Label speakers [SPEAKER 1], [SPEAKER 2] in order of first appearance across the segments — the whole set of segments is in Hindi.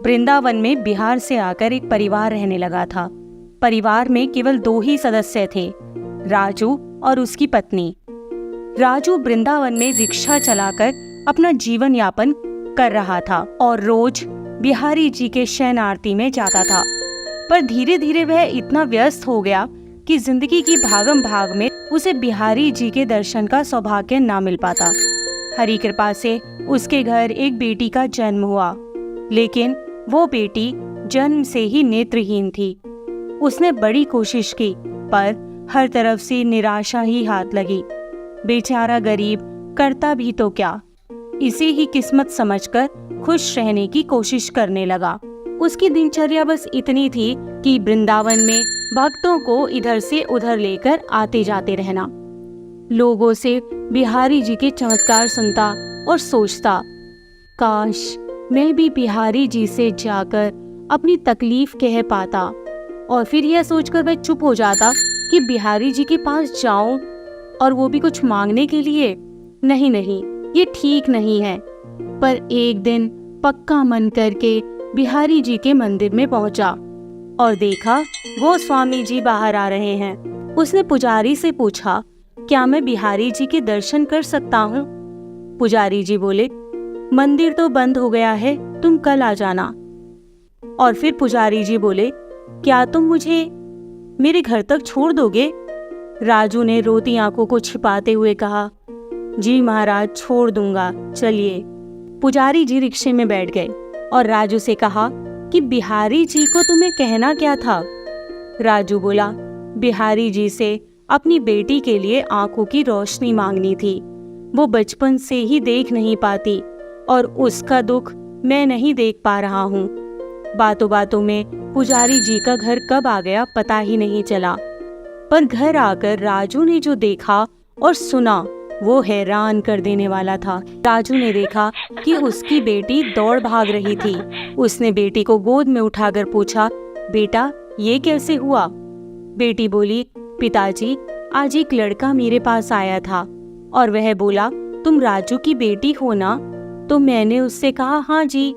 [SPEAKER 1] वृंदावन में बिहार से आकर एक परिवार रहने लगा था। परिवार में केवल 2 ही सदस्य थे, राजू और उसकी पत्नी। राजू वृंदावन में रिक्शा चलाकर अपना जीवन यापन कर रहा था और रोज बिहारी जी के शयन आरती में जाता था। पर धीरे धीरे वह इतना व्यस्त हो गया कि जिंदगी की भागम भाग में उसे बिहारी जी के दर्शन का सौभाग्य ना मिल पाता। हरि कृपा से उसके घर एक बेटी का जन्म हुआ, लेकिन वो बेटी जन्म से ही नेत्रहीन थी। उसने बड़ी कोशिश की, पर हर तरफ से निराशा ही हाथ लगी। बेचारा गरीब करता भी तो क्या, इसे ही किस्मत समझकर खुश रहने की कोशिश करने लगा। उसकी दिनचर्या बस इतनी थी कि वृंदावन में भक्तों को इधर से उधर लेकर आते जाते रहना। लोगों से बिहारी जी के चमत्कार सुनता और सोचता, काश मैं भी बिहारी जी से जाकर अपनी तकलीफ कह पाता। और फिर यह सोचकर वह चुप हो जाता कि बिहारी जी के पास जाऊं और वो भी कुछ मांगने के लिए। नहीं नहीं, ये ठीक नहीं है। पर एक दिन पक्का मन करके बिहारी जी के मंदिर में पहुंचा और देखा वो स्वामी जी बाहर आ रहे हैं। उसने पुजारी से पूछा, क्या मैं बिहारी जी के दर्शन कर सकता हूँ? पुजारी जी बोले, मंदिर तो बंद हो गया है, तुम कल आ जाना। और फिर पुजारी जी बोले, क्या तुम मुझे मेरे घर तक छोड़ दोगे? राजू ने रोती आंखों को छिपाते हुए कहा, जी महाराज, छोड़ दूंगा, चलिए। पुजारी जी रिक्शे में बैठ गए और राजू से कहा कि बिहारी जी को तुम्हें कहना क्या था? राजू बोला, बिहारी जी से अपनी बेटी के लिए आंखों की रोशनी मांगनी थी। वो बचपन से ही देख नहीं पाती और उसका दुख मैं नहीं देख पा रहा हूँ। बातों बातों में पुजारी जी का घर कब आ गया पता ही नहीं चला। पर घर आकर राजू ने जो देखा और सुना वो हैरान कर देने वाला था। राजू ने देखा कि उसकी बेटी दौड़ भाग रही थी। उसने बेटी को गोद में उठाकर पूछा, बेटा ये कैसे हुआ? बेटी बोली, पिताजी, आज एक लड़का मेरे पास आया था और वह बोला, तुम राजू की बेटी हो ना? तो मैंने उससे कहा, हाँ जी।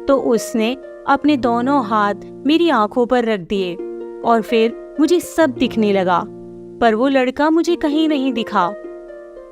[SPEAKER 1] तो उसने अपने दोनों हाथ मेरी आंखों पर रख दिए और फिर मुझे सब दिखने लगा, पर वो लड़का मुझे कहीं नहीं दिखा।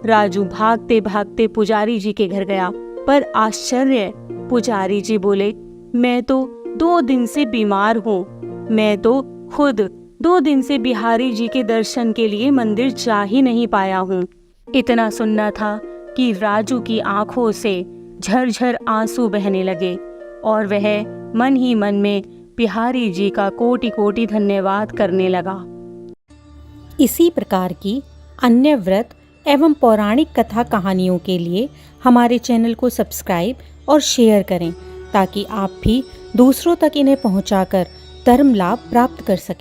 [SPEAKER 1] राजू भागते भागते पुजारी जी के घर गया, पर आश्चर्य, पुजारी जी बोले, मैं तो 2 दिन से बीमार हूँ। मैं तो खुद 2 दिन से बिहारी जी के दर्शन के लिए मंदिर जा ही नहीं पाया हूँ। इतना सुनना था कि राजू की आंखों से झरझर आंसू बहने लगे और वह मन ही मन में बिहारी जी का कोटि कोटि धन्यवाद करने लगा।
[SPEAKER 2] इसी प्रकार की अन्य व्रत एवं पौराणिक कथा कहानियों के लिए हमारे चैनल को सब्सक्राइब और शेयर करें, ताकि आप भी दूसरों तक इन्हें पहुंचाकर धर्म लाभ प्राप्त कर सकें।